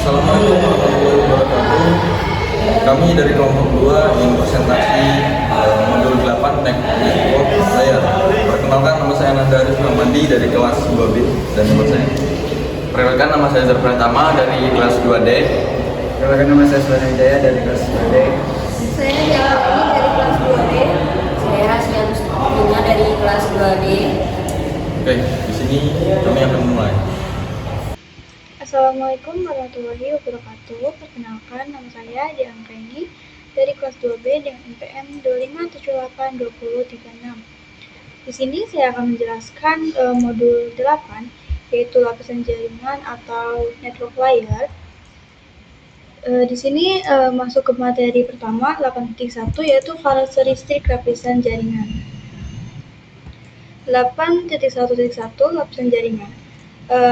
Assalamualaikum warahmatullahi wabarakatuh. Kami dari kelompok 2 ingin presentasi modul 8 Network Layer. Perkenalkan, nama saya Nanda Arif Muhammadi dari kelas 2B dan nomor saya. Perkenalkan, nama saya Zar Pratama dari kelas 2D. Perkenalkan, nama saya Sulaiman Wijaya dari kelas 2D. Saya Jaya dari kelas 2D. Saya Rasya Punya dari kelas 2D. Oke, di sini kami akan mulai. Assalamualaikum warahmatullahi wabarakatuh. Perkenalkan, nama saya Dian Reni dari kelas 2B dengan NPM 25782036. Di sini saya akan menjelaskan modul 8, yaitu lapisan jaringan atau network layer. Di sini masuk ke materi pertama 8.1, yaitu karakteristik lapisan jaringan. 8.1.1 lapisan jaringan.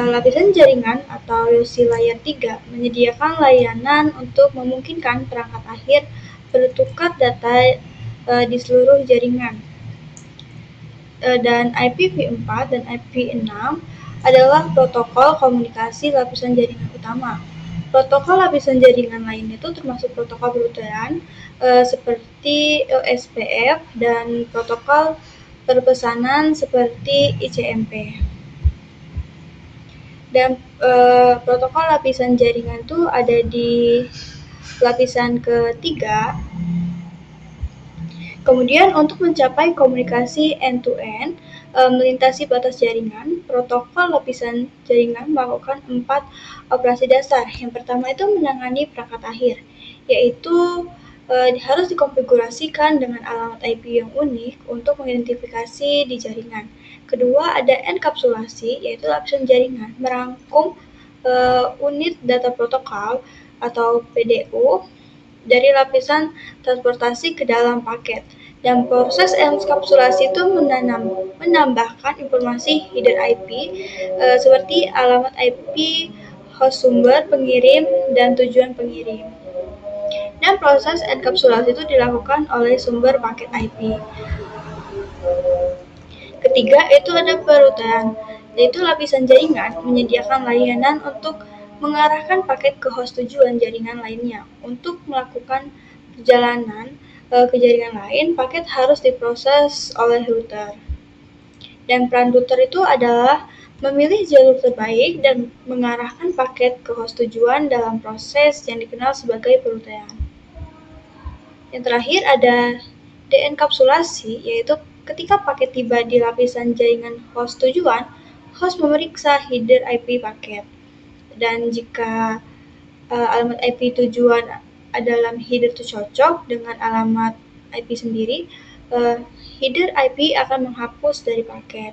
Lapisan jaringan atau UC Layer 3 menyediakan layanan untuk memungkinkan perangkat akhir bertukar data di seluruh jaringan. Dan IPv4 dan IPv6 adalah protokol komunikasi lapisan jaringan utama. Protokol lapisan jaringan lain itu termasuk protokol peruteran seperti OSPF dan protokol perpesanan seperti ICMP. Dan protokol lapisan jaringan itu ada di lapisan ketiga. Kemudian untuk mencapai komunikasi end-to-end melintasi batas jaringan, protokol lapisan jaringan melakukan 4 operasi dasar. Yang pertama itu menangani perangkat akhir, yaitu harus dikonfigurasikan dengan alamat IP yang unik untuk mengidentifikasi di jaringan. Kedua, ada enkapsulasi, yaitu lapisan jaringan merangkum unit data protokol atau PDU dari lapisan transportasi ke dalam paket. Dan proses enkapsulasi itu menambahkan informasi header IP seperti alamat IP, host sumber pengirim, dan tujuan pengirim. Dan proses enkapsulasi itu dilakukan oleh sumber paket IP. Ketiga, itu ada peruteran, yaitu lapisan jaringan menyediakan layanan untuk mengarahkan paket ke host tujuan jaringan lainnya. Untuk melakukan perjalanan ke jaringan lain, paket harus diproses oleh router. Dan peran router itu adalah memilih jalur terbaik dan mengarahkan paket ke host tujuan dalam proses yang dikenal sebagai peruteran. Yang terakhir ada deenkapsulasi, yaitu ketika paket tiba di lapisan jaringan host tujuan, host memeriksa header IP paket. Dan jika alamat IP tujuan dalam header itu cocok dengan alamat IP sendiri, header IP akan menghapus dari paket.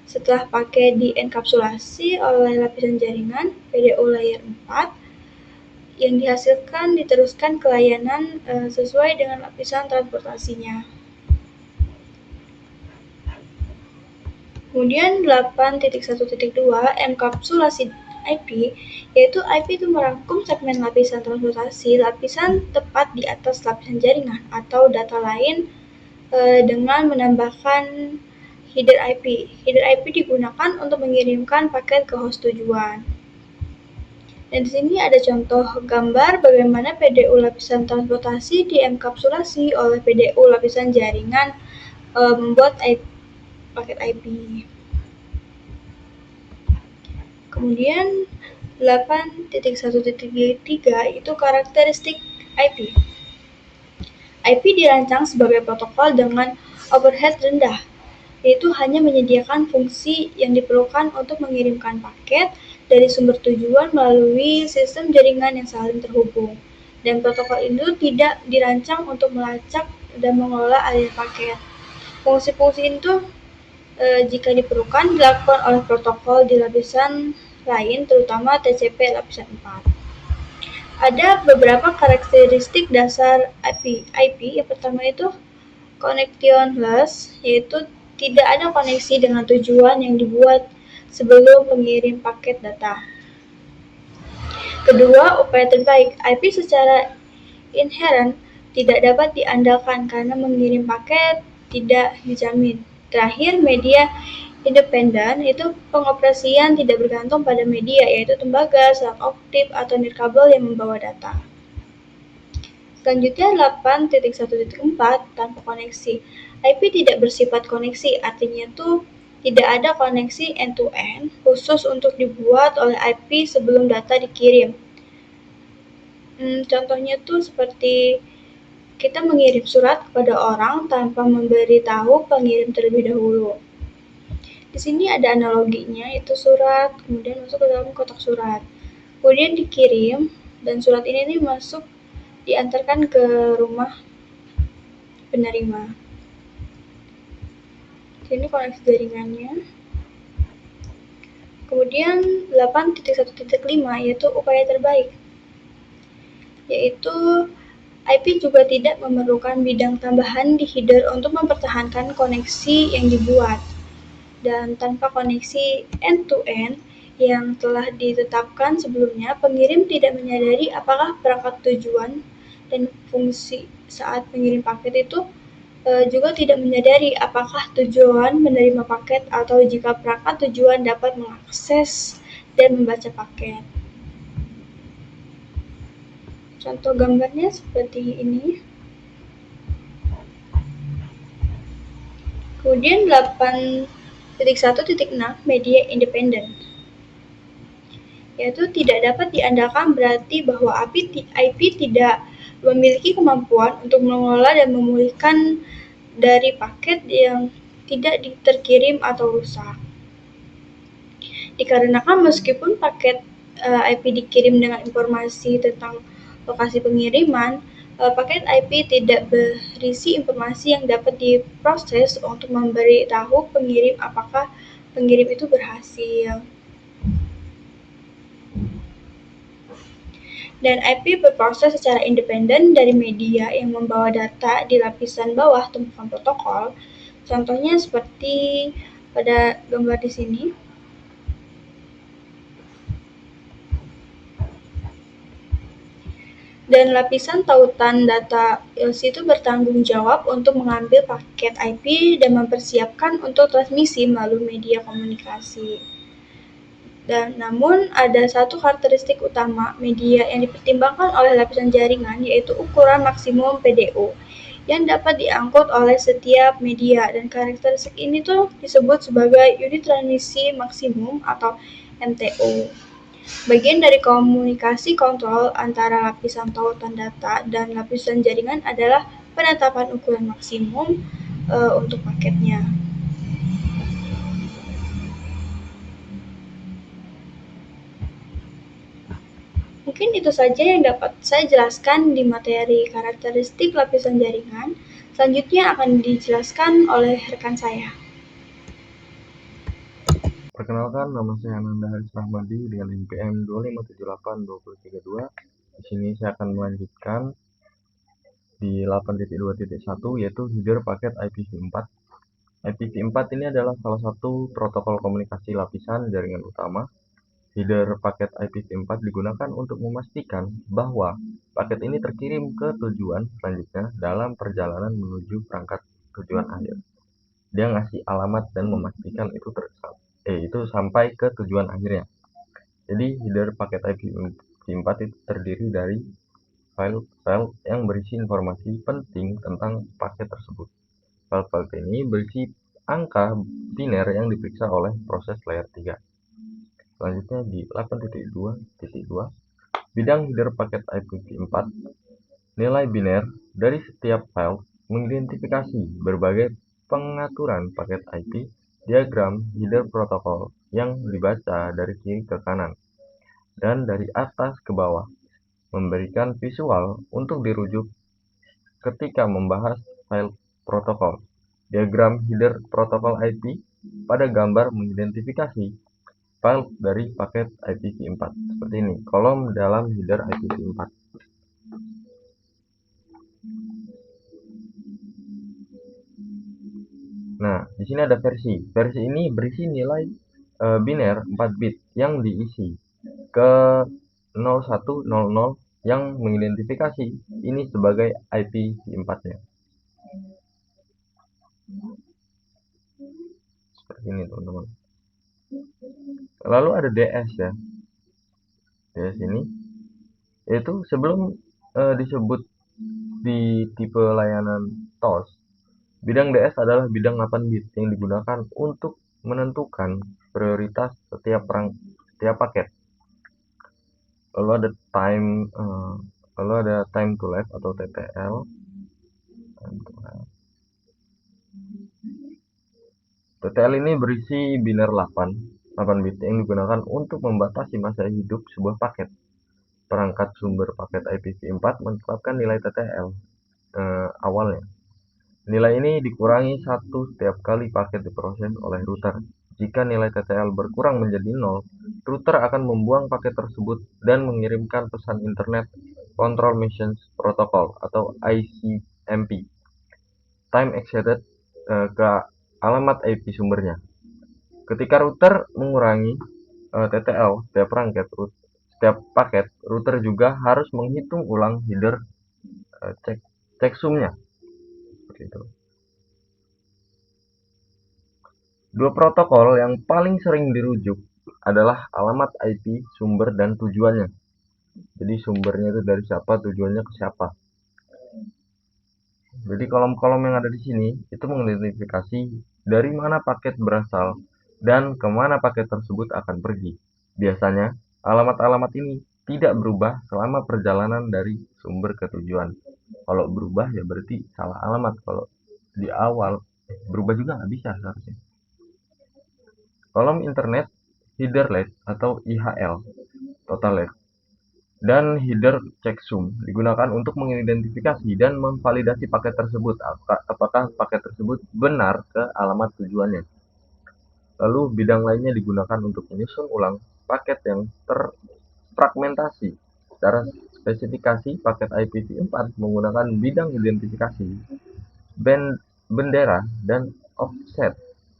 Setelah paket dienkapsulasi oleh lapisan jaringan PDU layer 4, yang dihasilkan diteruskan ke layanan sesuai dengan lapisan transportasinya. Kemudian 8.1.2 enkapsulasi IP, yaitu IP itu merangkum segmen lapisan transportasi lapisan tepat di atas lapisan jaringan atau data lain dengan menambahkan header IP. Header IP digunakan untuk mengirimkan paket ke host tujuan. Dan di sini ada contoh gambar bagaimana PDU lapisan transportasi dienkapsulasi oleh PDU lapisan jaringan membuat paket IP. Kemudian 8.1.3 itu karakteristik IP. IP dirancang sebagai protokol dengan overhead rendah, yaitu hanya menyediakan fungsi yang diperlukan untuk mengirimkan paket dari sumber tujuan melalui sistem jaringan yang saling terhubung. Dan protokol itu tidak dirancang untuk melacak dan mengelola aliran paket. Fungsi-fungsi itu jika diperlukan dilakukan oleh protokol di lapisan lain, terutama TCP lapisan 4. Ada beberapa karakteristik dasar IP. Yang pertama itu connectionless, yaitu tidak ada koneksi dengan tujuan yang dibuat sebelum pengirim paket data. Kedua, upaya terbaik. IP secara inherent tidak dapat diandalkan karena mengirim paket tidak dijamin. Terakhir, media Independen itu pengoperasian tidak bergantung pada media, yaitu tembaga, selang optik, atau nirkabel yang membawa data. Selanjutnya 8.1.4 tanpa koneksi. IP tidak bersifat koneksi, artinya tuh tidak ada koneksi end-to-end khusus untuk dibuat oleh IP sebelum data dikirim. Contohnya tuh seperti kita mengirim surat kepada orang tanpa memberitahu pengirim terlebih dahulu. Di sini ada analoginya, itu surat kemudian masuk ke dalam kotak surat, kemudian dikirim, dan surat ini nih masuk diantarkan ke rumah penerima. Ini koneksi jaringannya. Kemudian 8.1.5 yaitu upaya terbaik, yaitu IP juga tidak memerlukan bidang tambahan di header untuk mempertahankan koneksi yang dibuat, dan tanpa koneksi end-to-end yang telah ditetapkan sebelumnya, pengirim tidak menyadari apakah perangkat tujuan dan fungsi saat mengirim paket itu juga tidak menyadari apakah tujuan menerima paket atau jika perangkat tujuan dapat mengakses dan membaca paket. Contoh gambarnya seperti ini. Kemudian 8.1.6 media independen, yaitu tidak dapat diandalkan berarti bahwa IP tidak memiliki kemampuan untuk mengelola dan memulihkan dari paket yang tidak terkirim atau rusak. Dikarenakan meskipun paket IP dikirim dengan informasi tentang lokasi pengiriman, paket IP tidak berisi informasi yang dapat diproses untuk memberitahu pengirim apakah pengirim itu berhasil. Dan IP berproses secara independen dari media yang membawa data di lapisan bawah tumpukan protokol. Contohnya seperti pada gambar di sini. Dan lapisan tautan data ILC itu bertanggung jawab untuk mengambil paket IP dan mempersiapkan untuk transmisi melalui media komunikasi. Dan namun ada satu karakteristik utama media yang dipertimbangkan oleh lapisan jaringan, yaitu ukuran maksimum PDO yang dapat diangkut oleh setiap media, dan karakteristik ini tuh disebut sebagai unit transmisi maksimum atau MTO. Bagian dari komunikasi kontrol antara lapisan tautan data dan lapisan jaringan adalah penetapan ukuran maksimum untuk paketnya. Mungkin itu saja yang dapat saya jelaskan di materi karakteristik lapisan jaringan. Selanjutnya akan dijelaskan oleh rekan saya. Perkenalkan, nama saya Ananda Haris Rahmadi dengan NPM 2578232. Di sini saya akan melanjutkan di 8.2.1 yaitu header paket IPv4. IPv4 ini adalah salah satu protokol komunikasi lapisan jaringan utama. Header paket IPv4 digunakan untuk memastikan bahwa paket ini terkirim ke tujuan selanjutnya dalam perjalanan menuju perangkat tujuan akhir. Dia ngasih alamat dan memastikan itu sampai ke tujuan akhirnya. Jadi header paket IPv4 itu terdiri dari file yang berisi informasi penting tentang paket tersebut. File-file ini berisi angka biner yang diperiksa oleh proses layer 3. Selanjutnya di 8.2.2, bidang header paket IPv4, nilai biner dari setiap file mengidentifikasi berbagai pengaturan paket IP, diagram header protokol yang dibaca dari kiri ke kanan dan dari atas ke bawah, memberikan visual untuk dirujuk ketika membahas file protokol. Diagram header protokol IP pada gambar mengidentifikasi file dari paket IPv4 seperti ini, kolom dalam header IPv4. Nah, di sini ada versi. Versi ini berisi nilai biner 4 bit yang diisi ke 0100 yang mengidentifikasi ini sebagai IPv4-nya. seperti ini teman-teman. Lalu ada DS ya. DS ini yaitu sebelum disebut di tipe layanan TOS, bidang DS adalah bidang 8 bit yang digunakan untuk menentukan prioritas setiap paket. Lalu ada time to live atau TTL. TTL ini berisi biner 8 bit yang digunakan untuk membatasi masa hidup sebuah paket. Perangkat sumber paket IPv4 menetapkan nilai TTL awalnya. Nilai ini dikurangi 1 setiap kali paket diproses oleh router. Jika nilai TTL berkurang menjadi 0, router akan membuang paket tersebut dan mengirimkan pesan Internet Control Message Protocol atau ICMP time exceeded ke alamat IP sumbernya. Ketika router mengurangi TTL setiap paket, router juga harus menghitung ulang header checksumnya. Seperti itu. Dua protokol yang paling sering dirujuk adalah alamat IP sumber dan tujuannya. Jadi sumbernya itu dari siapa, tujuannya ke siapa. Jadi kolom-kolom yang ada di sini itu mengidentifikasi dari mana paket berasal dan kemana paket tersebut akan pergi. Biasanya alamat-alamat ini tidak berubah selama perjalanan dari sumber ke tujuan. Kalau berubah ya berarti salah alamat. Kalau di awal berubah juga nggak bisa seharusnya. Kolom internet header length atau IHL total length dan header checksum digunakan untuk mengidentifikasi dan memvalidasi paket tersebut, apakah paket tersebut benar ke alamat tujuannya. Lalu bidang lainnya digunakan untuk menyusun ulang paket yang terfragmentasi. Secara spesifikasi paket IPv4 menggunakan bidang identifikasi, bendera, dan offset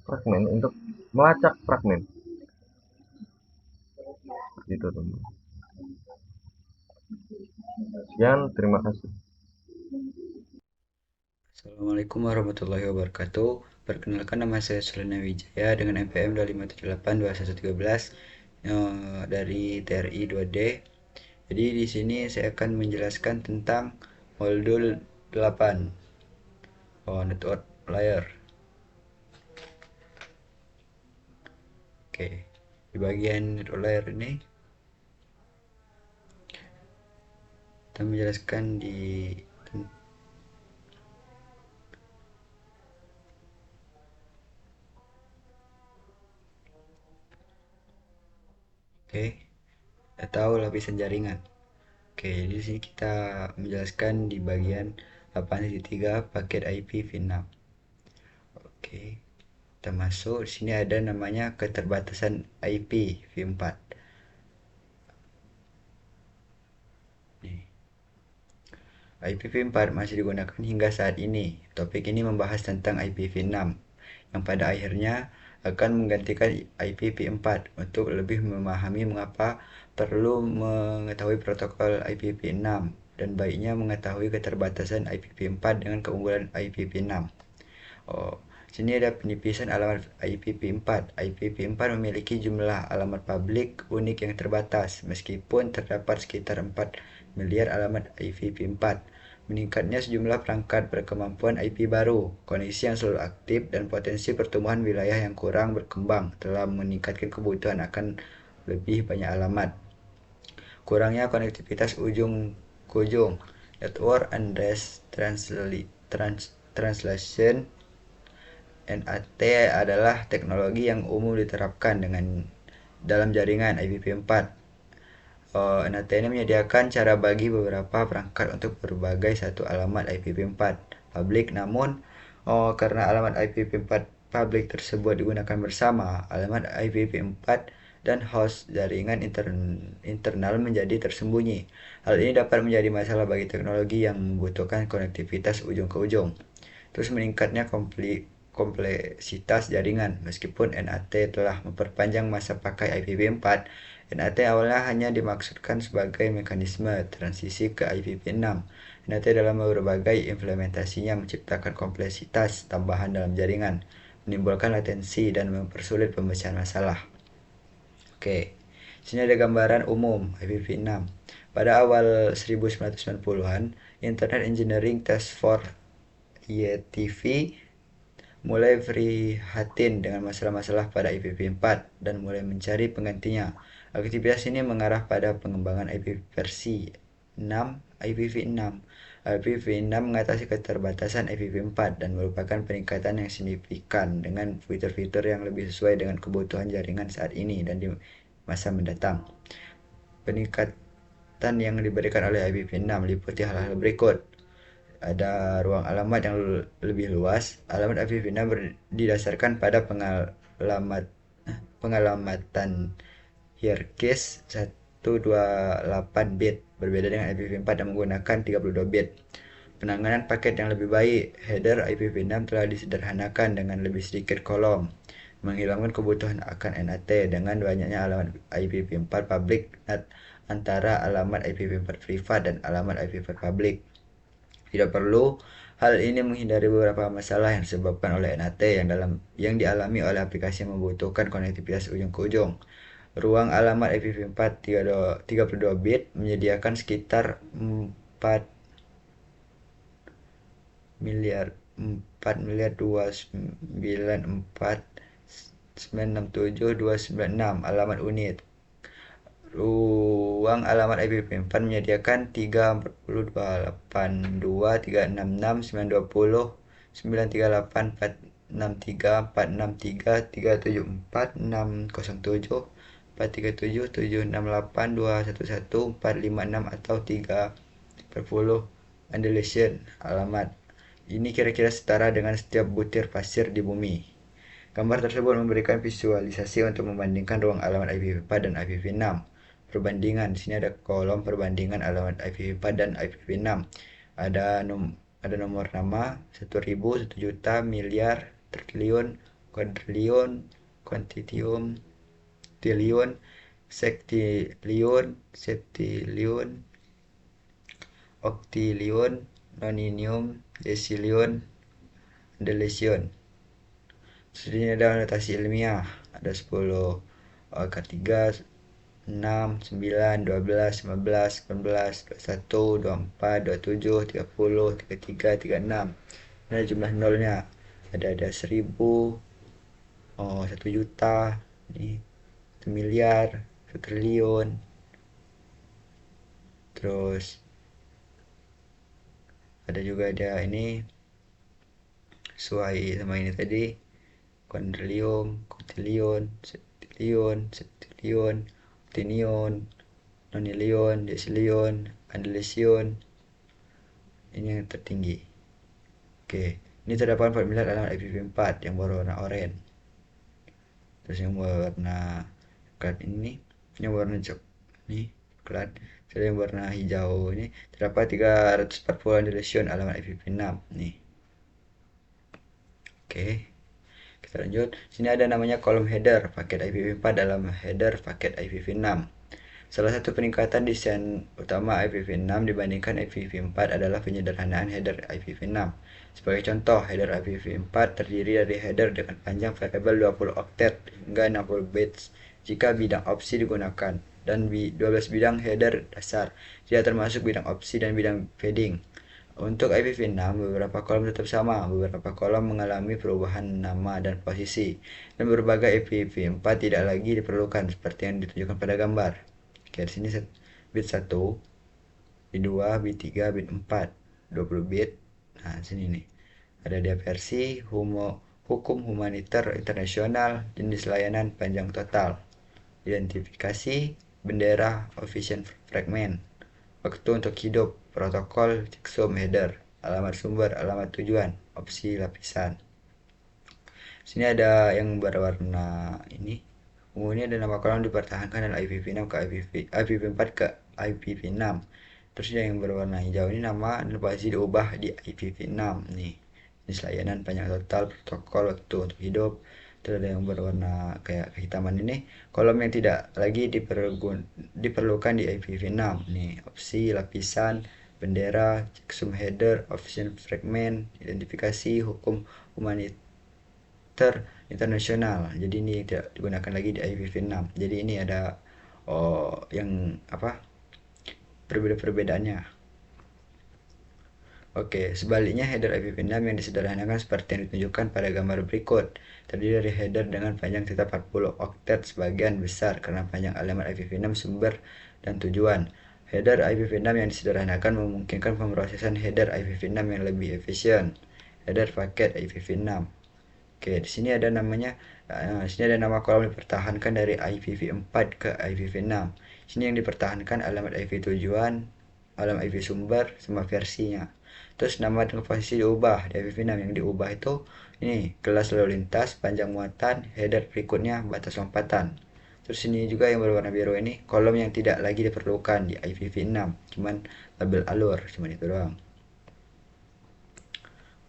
fragment untuk melacak fragmen. Itu teman. Sekian, terima kasih. Assalamualaikum warahmatullahi wabarakatuh. Perkenalkan, nama saya Sulena Wijaya dengan NPM 25782113 dari TRI 2D. Jadi di sini saya akan menjelaskan tentang modul 8 network layer. Oke, di bagian network layer ini kita menjelaskan atau lapisan jaringan. Oke, di sini kita menjelaskan di bagian 8.3 paket IPv6. Oke, kita masuk. Di sini ada namanya keterbatasan IPv4. IPv4 masih digunakan hingga saat ini. Topik ini membahas tentang IPv6 yang pada akhirnya akan menggantikan IPv4. Untuk lebih memahami mengapa perlu mengetahui protokol IPv6 dan baiknya mengetahui keterbatasan IPv4 dengan keunggulan IPv6. Sini ada penipisan alamat IPv4. IPv4 memiliki jumlah alamat publik unik yang terbatas, meskipun terdapat sekitar 4 miliar alamat IPv4. Meningkatnya sejumlah perangkat berkemampuan IP baru, koneksi yang selalu aktif, dan potensi pertumbuhan wilayah yang kurang berkembang telah meningkatkan kebutuhan akan lebih banyak alamat. Kurangnya konektivitas ujung ke ujung, Network Address Translation NAT adalah teknologi yang umum diterapkan dalam jaringan IPv4. NAT ini menyediakan cara bagi beberapa perangkat untuk berbagai satu alamat IPv4 publik, namun karena alamat IPv4 publik tersebut digunakan bersama, alamat IPv4 dan host jaringan internal menjadi tersembunyi. Hal ini dapat menjadi masalah bagi teknologi yang membutuhkan konektivitas ujung ke ujung. Terus meningkatnya kompleksitas jaringan. Meskipun NAT telah memperpanjang masa pakai IPv4, NAT awalnya hanya dimaksudkan sebagai mekanisme transisi ke IPv6. NAT dalam berbagai implementasinya menciptakan kompleksitas tambahan dalam jaringan. menimbulkan latensi dan mempersulit pembacaan masalah. Oke, sini ada gambaran umum IPv6. Pada awal 1990-an, Internet Engineering Task Force (IETF) mulai prihatin dengan masalah-masalah pada IPv4 dan mulai mencari penggantinya. Aktivitas ini mengarah pada pengembangan IP versi 6 IPv6. IPv6 mengatasi keterbatasan IPv4 dan merupakan peningkatan yang signifikan dengan fitur-fitur yang lebih sesuai dengan kebutuhan jaringan saat ini dan di masa mendatang. Peningkatan yang diberikan oleh IPv6 meliputi hal-hal berikut. Ada ruang alamat yang lebih luas. Alamat IPv6 didasarkan pada pengalamatan hierarkis 128 bit, berbeda dengan IPv4 yang menggunakan 32 bit. Penanganan paket yang lebih baik. Header IPv6 telah disederhanakan dengan lebih sedikit kolom, menghilangkan kebutuhan akan NAT dengan banyaknya alamat IPv4 public NAT antara alamat IPv4 privat dan alamat IPv4 public. Tidak perlu. Hal ini menghindari beberapa masalah yang disebabkan oleh NAT yang dialami oleh aplikasi yang membutuhkan konektivitas ujung ke ujung. Ruang alamat IPv4 32 bit menyediakan sekitar 4.294.967.296 alamat unit. Ruang alamat IPv4 menyediakan 3.284.266.920.938.637.437.768.211.456 atau 3/undulation alamat. Ini kira-kira setara dengan setiap butir pasir di bumi. Gambar tersebut memberikan visualisasi untuk membandingkan ruang alamat IPv4 dan IPv6. Perbandingan. Di sini ada kolom perbandingan alamat IPv4 dan IPv6. Ada nomor nama 1.000, 1 juta, miliar, triliun, kuadriliun, kuantitium, triliun, sektiliun, septiliun, oktiliun, noninium, desiliun, undulation. Selanjutnya ada notasi ilmiah. Ada 10 angka 3, 6, 9, 12, 15, 18, 21, 24, 27, 30, 33, 36. Ini ada jumlah nolnya. Ada 1.000, 1 juta, ini 1 miliar, 1 triliun. Terus ada juga ini sesuai sama ini tadi, kuadrilium, kuntiliun, septiliun, septiliun, octinion, nonilion, desilion, undulation. Ini yang tertinggi. Oke, ini terdapat 4 miliar alamat IPv4 yang berwarna oranye. Terus yang berwarna coklat ini, yang warna ini coklat. Terus yang warna hijau ini terdapat 340 undulation alamat IPv6 nih. Oke, kita lanjut. Sini ada namanya kolom header paket IPv4 dalam header paket IPv6. Salah satu peningkatan desain utama IPv6 dibandingkan IPv4 adalah penyederhanaan header IPv6. Sebagai contoh, header IPv4 terdiri dari header dengan panjang variabel 20 oktet hingga 60 bits jika bidang opsi digunakan, dan 12 bidang header dasar, tidak termasuk bidang opsi dan bidang padding. Untuk IPv6, beberapa kolom tetap sama, beberapa kolom mengalami perubahan nama dan posisi, dan berbagai IPv4 tidak lagi diperlukan seperti yang ditunjukkan pada gambar. Oke, di sini bit 1, bit 2, bit 3, bit 4, 20 bit. Nah, sini nih. Ada dia versi, hukum humaniter internasional, jenis layanan, panjang total, identifikasi, bendera, official fragment, waktu untuk hidup, protokol, checksum, header, alamat sumber, alamat tujuan, opsi lapisan. Sini ada yang berwarna ini. Umumnya ada nama kolom dipertahankan dan IPv6 ke IPv4 ke IPv6. Terus yang berwarna hijau ini nama dan posisi diubah di IPv6 nih. Jenis layanan, panjang total, protokol, waktu untuk hidup. Terus ada yang berwarna kayak kehitaman ini, kolom yang tidak lagi diperlukan di IPv6 nih, opsi lapisan, bendera, checksum, header, official fragment, identifikasi, hukum humaniter router internasional. Jadi ini tidak digunakan lagi di IPv6. Jadi ini ada yang perbedaannya. Oke, sebaliknya header IPv6 yang disederhanakan seperti yang ditunjukkan pada gambar berikut. Terdiri dari header dengan panjang tetap 40 oktet sebagian besar karena panjang alamat IPv6 sumber dan tujuan. Header IPv6 yang disederhanakan memungkinkan pemrosesan header IPv6 yang lebih efisien. Header paket IPv6. Oke, di sini ada namanya. Di sini ada nama kolom dipertahankan dari IPv4 ke IPv6. Sini yang dipertahankan alamat IP tujuan, alamat IP sumber, sama versinya. Terus nama dan posisi diubah. Di IPv6 yang diubah itu ini kelas lalu lintas, panjang muatan, header berikutnya, batas lompatan. Terus ini juga yang berwarna biru ini kolom yang tidak lagi diperlukan di IPv6, cuman label alur, cuman itu doang.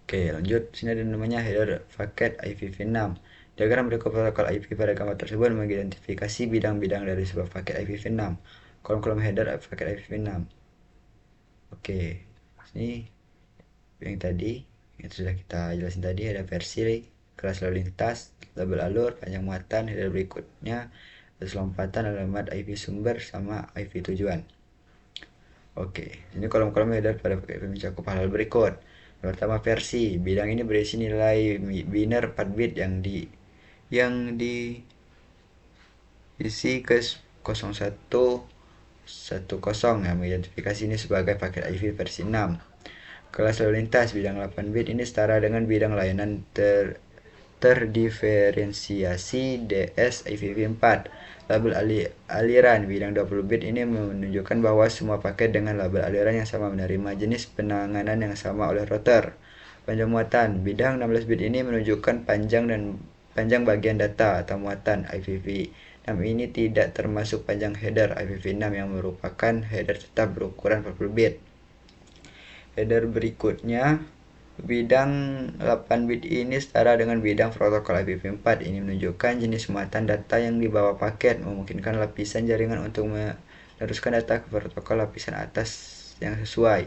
Oke, lanjut. Sini ada namanya header paket IPv6. Diagram berikut protokol IP pada gambar tersebut mengidentifikasi bidang-bidang dari sebuah paket IPv6. Kolom-kolom header paket IPv6. Oke, sini yang tadi yang sudah kita jelasin tadi, ada versi, kelas lalu lintas, label alur, panjang muatan, header berikutnya, batas lompatan, alamat IP sumber, sama IP tujuan. Oke, ini kolom-kolom header pada paket IP mencakup hal berikut. Pertama, versi. Bidang ini berisi nilai biner 4 bit yang diisi ke 0110 yang mengidentifikasi ini sebagai paket IP versi 6. Kelas lalu lintas bidang 8 bit ini setara dengan bidang layanan terdiferensiasi DS IPv4. Label aliran bidang 20 bit ini menunjukkan bahwa semua paket dengan label aliran yang sama menerima jenis penanganan yang sama oleh router. Panjang muatan bidang 16 bit ini menunjukkan panjang bagian data atau muatan IPv6 ini tidak termasuk panjang header IPv6 yang merupakan header tetap berukuran 40 bit. Header berikutnya bidang 8 bit ini setara dengan bidang protokol IPv4. Ini menunjukkan jenis muatan data yang dibawa paket, memungkinkan lapisan jaringan untuk meneruskan data ke protokol lapisan atas yang sesuai.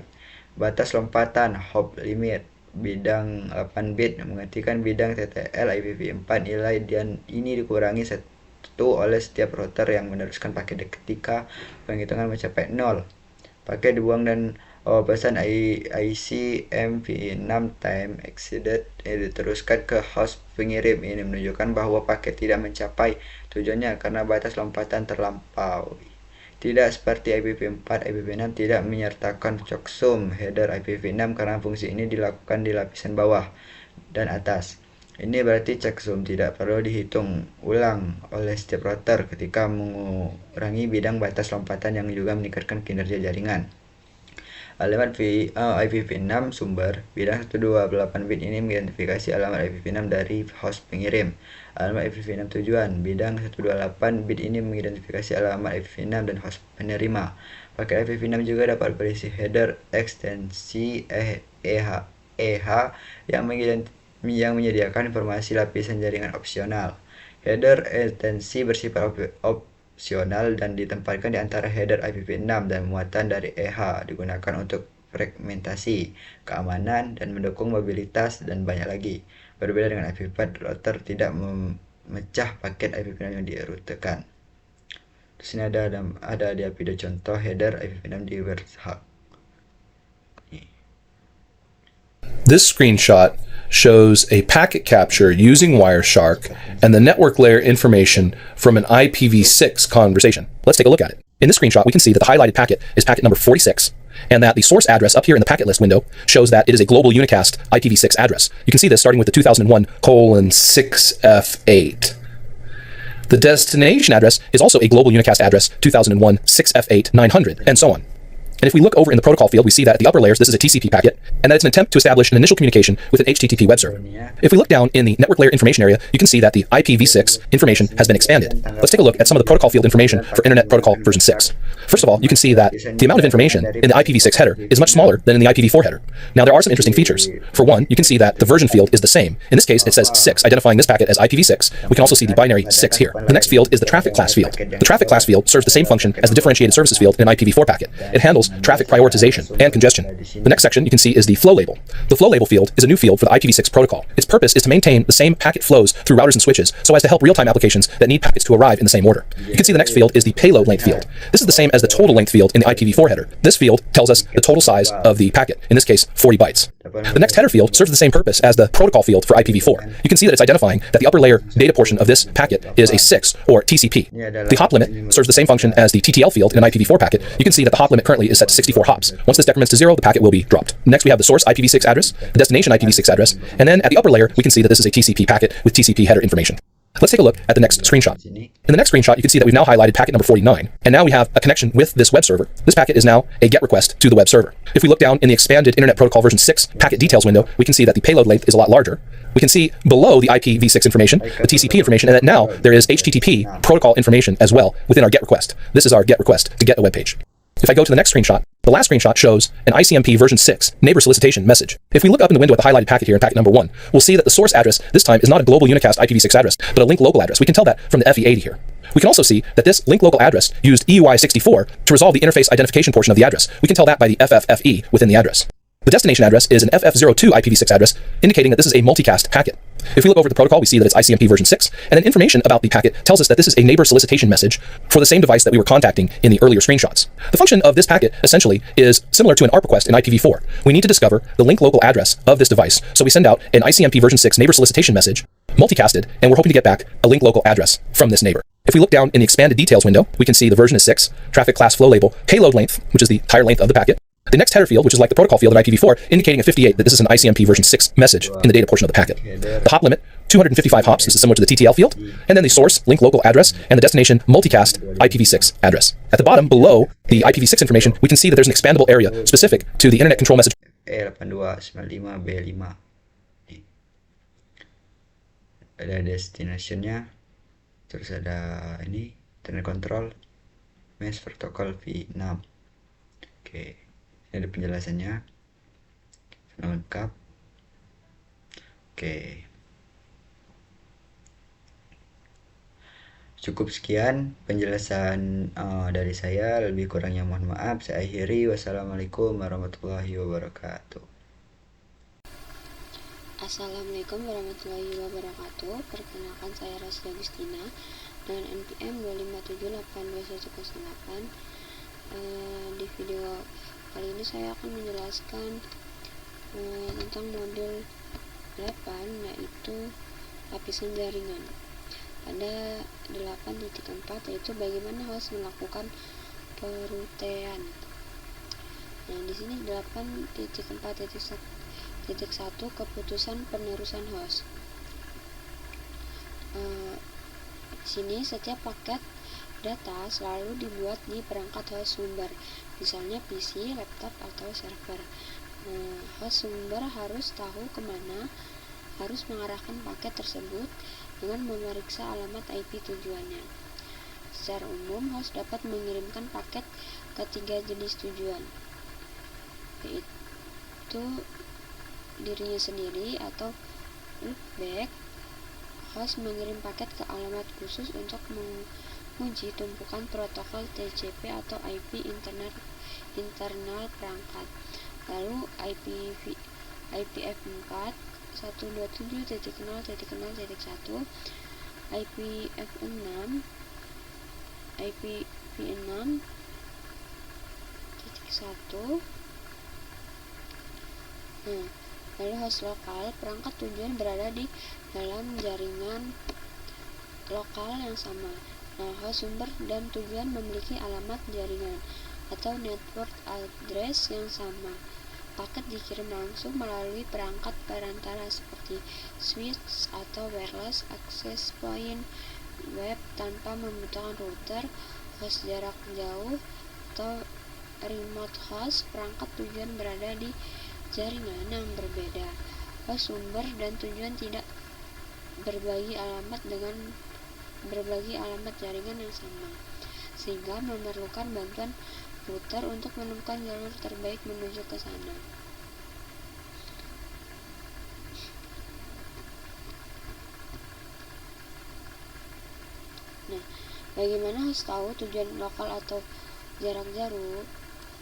Batas lompatan hop limit bidang 8 bit menggantikan bidang TTL IPv4. Nilai dan ini dikurangi 1 oleh setiap router yang meneruskan paket ketika penghitungan mencapai 0. Paket dibuang dan pesan ICMP6 time exceeded diteruskan ke host pengirim. Ini menunjukkan bahwa paket tidak mencapai tujuannya karena batas lompatan terlampaui. Tidak seperti IPv4, IPv6 tidak menyertakan checksum header IPv6 karena fungsi ini dilakukan di lapisan bawah dan atas. Ini berarti checksum tidak perlu dihitung ulang oleh setiap router ketika mengurangi bidang batas lompatan yang juga meningkatkan kinerja jaringan. Alamat IPv6 sumber bidang 128 bit ini mengidentifikasi alamat IPv6 dari host pengirim. Alamat IPv6 tujuan bidang 128 bit ini mengidentifikasi alamat IPv6 dan host penerima. Paket IPv6 juga dapat berisi header ekstensi EH yang menyediakan informasi lapisan jaringan opsional. Header ekstensi bersifat opsional dan ditempatkan di antara header IPv6 dan muatan dari EH digunakan untuk fragmentasi, keamanan, dan mendukung mobilitas dan banyak lagi. Berbeda dengan IPv4, router tidak memecah paket IPv6 yang dirutekan. Di sini ada video contoh header IPv6 di WebHub. This screenshot shows a packet capture using Wireshark and the network layer information from an IPv6 conversation. Let's take a look at it. In this screenshot, we can see that the highlighted packet is packet number 46, and that the source address up here in the packet list window shows that it is a global unicast IPv6 address. You can see this starting with the 2001:6F8. The destination address is also a global unicast address 2001:6F8 900, and so on. And if we look over in the protocol field, we see that at the upper layers, this is a TCP packet, and that it's an attempt to establish an initial communication with an HTTP web server. If we look down in the network layer information area, you can see that the IPv6 information has been expanded. Let's take a look at some of the protocol field information for Internet Protocol version 6. First of all, you can see that the amount of information in the IPv6 header is much smaller than in the IPv4 header. Now, there are some interesting features. For one, you can see that the version field is the same. In this case, it says 6, identifying this packet as IPv6. We can also see the binary 6 here. The next field is the traffic class field. The traffic class field serves the same function as the differentiated services field in an IPv4 packet. It handles traffic prioritization, and congestion. The next section you can see is the flow label. The flow label field is a new field for the IPv6 protocol. Its purpose is to maintain the same packet flows through routers and switches so as to help real-time applications that need packets to arrive in the same order. You can see the next field is the payload length field. This is the same as the total length field in the IPv4 header. This field tells us the total size of the packet, in this case 40 bytes. The next header field serves the same purpose as the protocol field for IPv4. You can see that it's identifying that the upper layer data portion of this packet is a 6 or TCP. The hop limit serves the same function as the TTL field in an IPv4 packet. You can see that the hop limit currently is set to 64 hops. Once this decrements to 0, the packet will be dropped. Next, we have the source IPv6 address, the destination IPv6 address, and then at the upper layer, we can see that this is a TCP packet with TCP header information. Let's take a look at the next screenshot. In the next screenshot, you can see that we've now highlighted packet number 49, and now we have a connection with this web server. This packet is now a GET request to the web server. If we look down in the expanded Internet Protocol version 6 packet details window, we can see that the payload length is a lot larger. We can see below the IPv6 information, the TCP information, and that now there is HTTP protocol information as well within our GET request. This is our GET request to get a web page. If I go to the next screenshot, the last screenshot shows an ICMP version 6 neighbor solicitation message. If we look up in the window at the highlighted packet here in packet number 1, we'll see that the source address this time is not a global unicast IPv6 address, but a link local address. We can tell that from the FE80 here. We can also see that this link local address used EUI64 to resolve the interface identification portion of the address. We can tell that by the FFFE within the address. The destination address is an FF02 IPv6 address, indicating that this is a multicast packet. If we look over the protocol, we see that it's ICMP version 6, and then information about the packet tells us that this is a neighbor solicitation message for the same device that we were contacting in the earlier screenshots. The function of this packet, essentially, is similar to an ARP request in IPv4. We need to discover the link local address of this device, so we send out an ICMP version 6 neighbor solicitation message, multicasted, and we're hoping to get back a link local address from this neighbor. If we look down in the expanded details window, we can see the version is 6, traffic class flow label, payload length, which is the entire length of the packet, the next header field, which is like the protocol field in IPv4, indicating a 58 that this is an ICMP version 6 message in the data portion of the packet. The hop limit, 255 hops, this is similar to the TTL field, and then the source, link local address, and the destination multicast IPv6 address. At the bottom, below the IPv6 information, we can see that there's an expandable area specific to the Internet Control Message. E8295B5. Nih. Ada destination-nya, terus ada ini Internet Control Mesh Protocol V6. Oke. Ini ada penjelasannya lengkap. Oke, cukup sekian penjelasan dari saya. Lebih kurangnya mohon maaf. Saya akhiri. Wassalamualaikum warahmatullahi wabarakatuh. Assalamualaikum warahmatullahi wabarakatuh. Perkenalkan, saya Rasya Agustina dengan NPM 257820108. Di video kali ini saya akan menjelaskan tentang modul 8, yaitu lapisan jaringan. Ada 8.4, yaitu bagaimana host melakukan perutean. Nah, di sini 8.4.1 keputusan penerusan host. Di sini setiap paket data selalu dibuat di perangkat host sumber, misalnya PC, laptop, atau server. Host sumber harus tahu kemana harus mengarahkan paket tersebut dengan memeriksa alamat IP tujuannya. Secara umum, host dapat mengirimkan paket ke 3 jenis tujuan, yaitu dirinya sendiri atau loopback. Host mengirim paket ke alamat khusus untuk menguji tumpukan protokol TCP atau IP internal perangkat. Lalu IPv4 127.0.0.1, IPv6 IPv6.1. Lalu host lokal, perangkat tujuan berada di dalam jaringan lokal yang sama. Host sumber dan tujuan memiliki alamat jaringan atau network address yang sama. Paket dikirim langsung melalui perangkat perantara seperti switch atau wireless access point, web tanpa membutuhkan router, host jarak jauh atau remote host. Perangkat tujuan berada di jaringan yang berbeda. Host sumber dan tujuan tidak berbagi alamat jaringan yang sama, sehingga memerlukan bantuan router untuk menemukan jalur terbaik menuju ke sana. Nah, bagaimana host tahu tujuan lokal atau jarak jauh?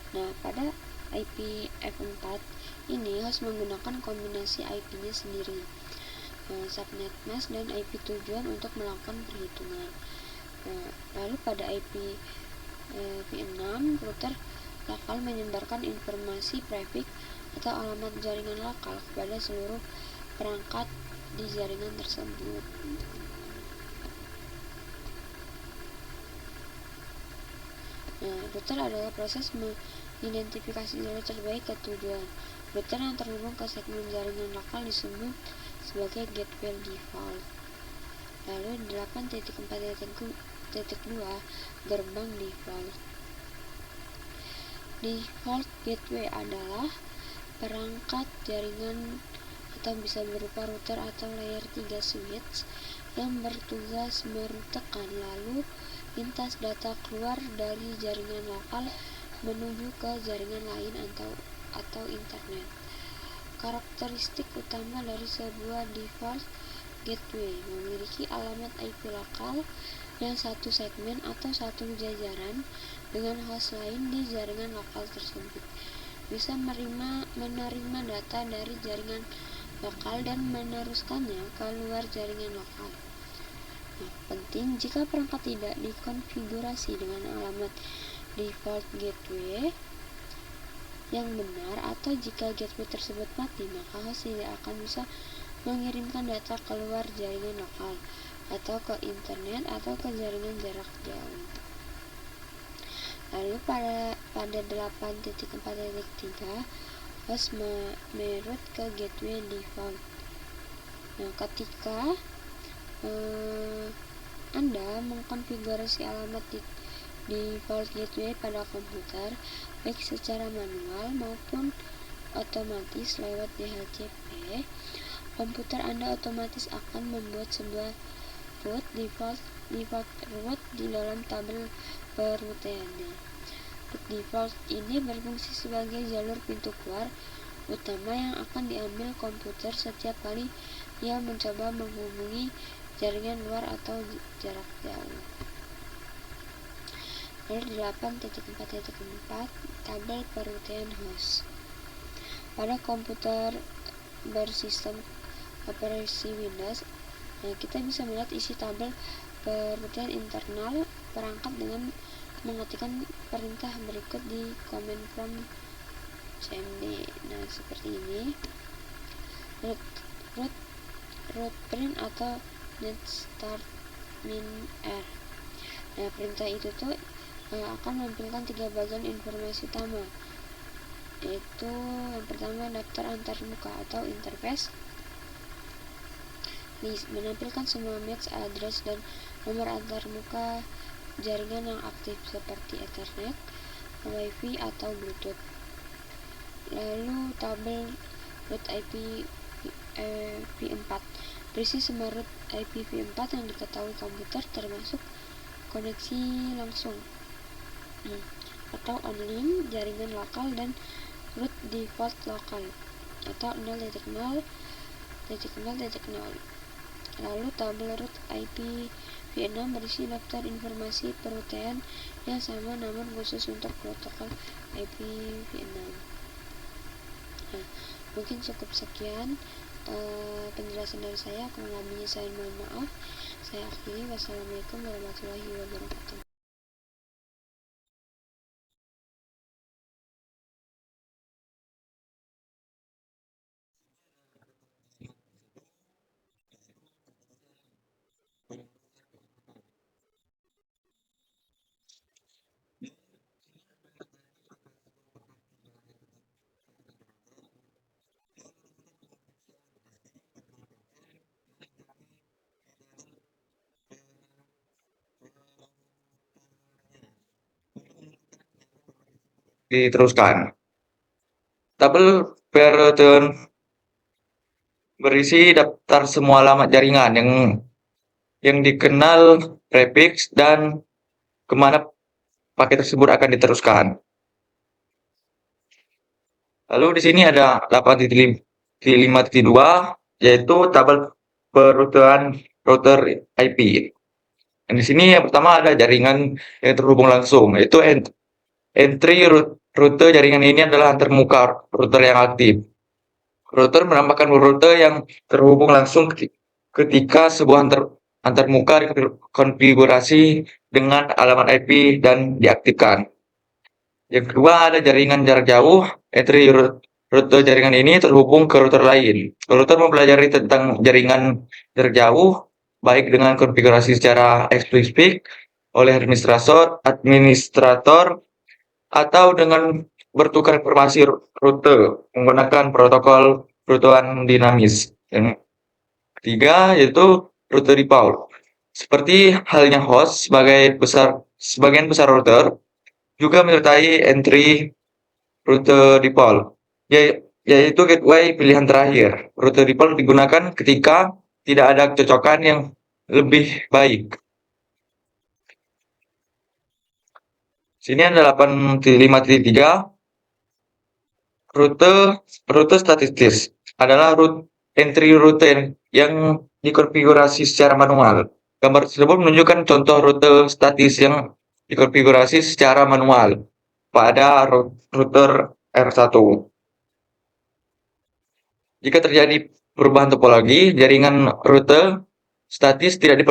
Nah, pada IPv4 ini host menggunakan kombinasi IP-nya sendiri, subnet mask dan IP tujuan untuk melakukan perhitungan. Lalu pada IPv6, router lokal menyebarkan informasi prefix atau alamat jaringan lokal kepada seluruh perangkat di jaringan tersebut. Router adalah proses mengidentifikasi jalur terbaik ke tujuan. Router yang terhubung ke segmen jaringan lokal disebut sebagai gateway default. Lalu 8.4.2 gerbang default. Default gateway adalah perangkat jaringan atau bisa berupa router atau layer 3 switch yang bertugas merutekan lalu lintas data keluar dari jaringan lokal menuju ke jaringan lain atau internet. Karakteristik utama dari sebuah default gateway memiliki alamat IP lokal yang satu segmen atau satu jajaran dengan host lain di jaringan lokal tersebut. Bisa menerima data dari jaringan lokal dan meneruskannya ke luar jaringan lokal. Penting, jika perangkat tidak dikonfigurasi dengan alamat default gateway yang benar atau jika gateway tersebut mati, maka host tidak akan bisa mengirimkan data keluar jaringan lokal atau ke internet atau ke jaringan jarak jauh. Lalu pada 8.4.3 host meroute ke gateway default. Nah, ketika Anda mengkonfigurasi alamat default gateway pada komputer, baik secara manual maupun otomatis lewat DHCP, komputer Anda otomatis akan membuat sebuah root default root di dalam tabel peruteannya. Root default ini berfungsi sebagai jalur pintu keluar utama yang akan diambil komputer setiap kali ia mencoba menghubungi jaringan luar atau jarak jauh. Lalu 8.4.4 tabel perutean host. Pada komputer bersistem operasi Windows, kita bisa melihat isi tabel perutean internal perangkat dengan mengetikkan perintah berikut di command prompt cmd. Nah, seperti ini. Root print atau net start min r. Nah, perintah itu tuh akan menampilkan 3 bagian informasi utama, yaitu yang pertama daftar antarmuka atau interface, menampilkan semua MAC address dan nomor antarmuka jaringan yang aktif seperti Ethernet, Wi-Fi atau Bluetooth. Lalu tabel root IPv4 berisi semua root IPv4 yang diketahui komputer termasuk koneksi langsung atau on-link, jaringan lokal, dan root default lokal atau 0.0.0.0. Lalu tabel root IPv6 berisi daftar informasi perutean yang sama namun khusus untuk protokol IPv6. Nah, mungkin cukup sekian penjelasan dari saya. Kurang lebihnya saya mohon maaf. Saya akhiri. Wassalamualaikum warahmatullahi wabarakatuh. Diteruskan. Tabel perutean berisi daftar semua alamat jaringan yang dikenal prefix dan kemana paket tersebut akan diteruskan. Lalu di sini ada 8.5.2 yaitu tabel perutean router IP. Dan di sini yang pertama ada jaringan yang terhubung langsung, yaitu entry rute jaringan ini adalah antarmuka router yang aktif. Router menambahkan rute yang terhubung langsung ketika sebuah antarmuka dikonfigurasi dengan alamat IP dan diaktifkan. Yang kedua ada jaringan jarak jauh. Entry rute jaringan ini terhubung ke router lain. Router mempelajari tentang jaringan jarak jauh baik dengan konfigurasi secara eksplisit oleh administrator atau dengan bertukar informasi rute menggunakan protokol rutuan dinamis. Yang ketiga yaitu rute default. Seperti halnya host, sebagian besar router juga menyertai entry rute default, yaitu gateway pilihan terakhir. Rute default digunakan ketika tidak ada kecocokan yang lebih baik. Sini ada 8.5.3. Rute statis adalah entry rute yang dikonfigurasi secara manual. Gambar tersebut menunjukkan contoh rute statis yang dikonfigurasi secara manual pada router R1. Jika terjadi perubahan topologi, jaringan rute statis tidak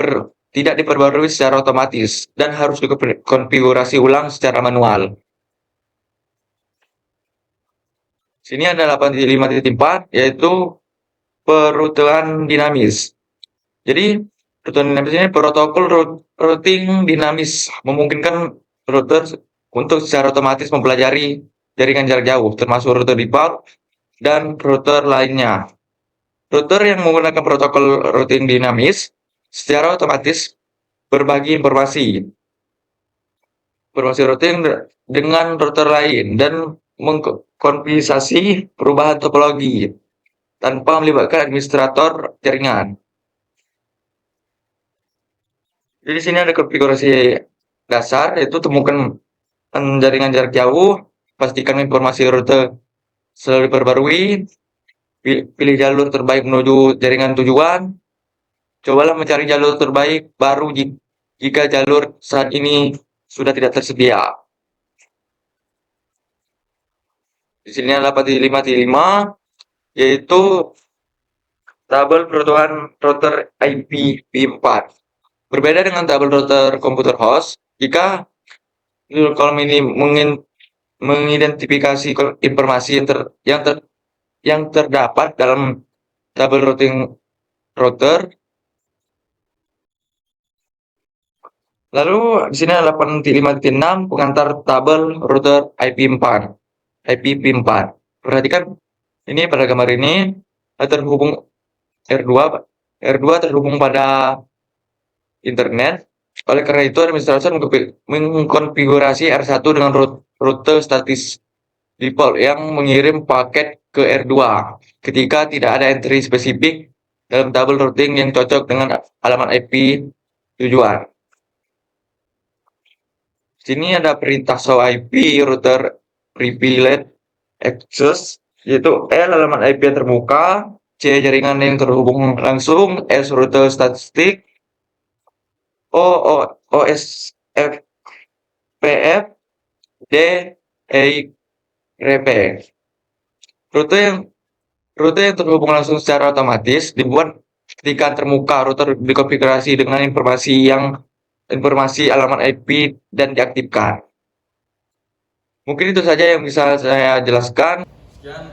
diperbarui secara otomatis dan harus dikonfigurasi ulang secara manual. Sini ada 8.5.4 yaitu perutuan dinamis. Jadi perutuan dinamis ini protokol routing dinamis memungkinkan router untuk secara otomatis mempelajari jaringan jarak jauh termasuk router default dan router lainnya. Router yang menggunakan protokol routing dinamis secara otomatis berbagi informasi routing dengan router lain dan mengkonfigurasi perubahan topologi tanpa melibatkan administrator jaringan. Jadi sini ada konfigurasi dasar, yaitu temukan jaringan jarak jauh, pastikan informasi rute selalu diperbarui, pilih jalur terbaik menuju jaringan tujuan, cobalah mencari jalur terbaik baru jika jalur saat ini sudah tidak tersedia. Di sini ada 8.5.5 yaitu tabel perutuan router IPv4. Berbeda dengan tabel router komputer host, jika kolom ini mengidentifikasi informasi yang terdapat dalam tabel routing router. Lalu di sini ada 8.5.6 pengantar tabel router IPv4. Perhatikan ini pada gambar ini terhubung R2 terhubung pada internet. Oleh karena itu administrator mengkonfigurasi R1 dengan rute statis default yang mengirim paket ke R2 ketika tidak ada entry spesifik dalam tabel routing yang cocok dengan alamat IP tujuan. Sini ada perintah show IP router privilege access, yaitu L alamat IP yang terbuka, C jaringan yang terhubung langsung, S rute statistik, O OSPF, D EIRP. Rute yang terhubung langsung secara otomatis dibuat ketika termuka router dikonfigurasi dengan informasi alamat IP dan diaktifkan. Mungkin itu saja yang bisa saya jelaskan. Sekian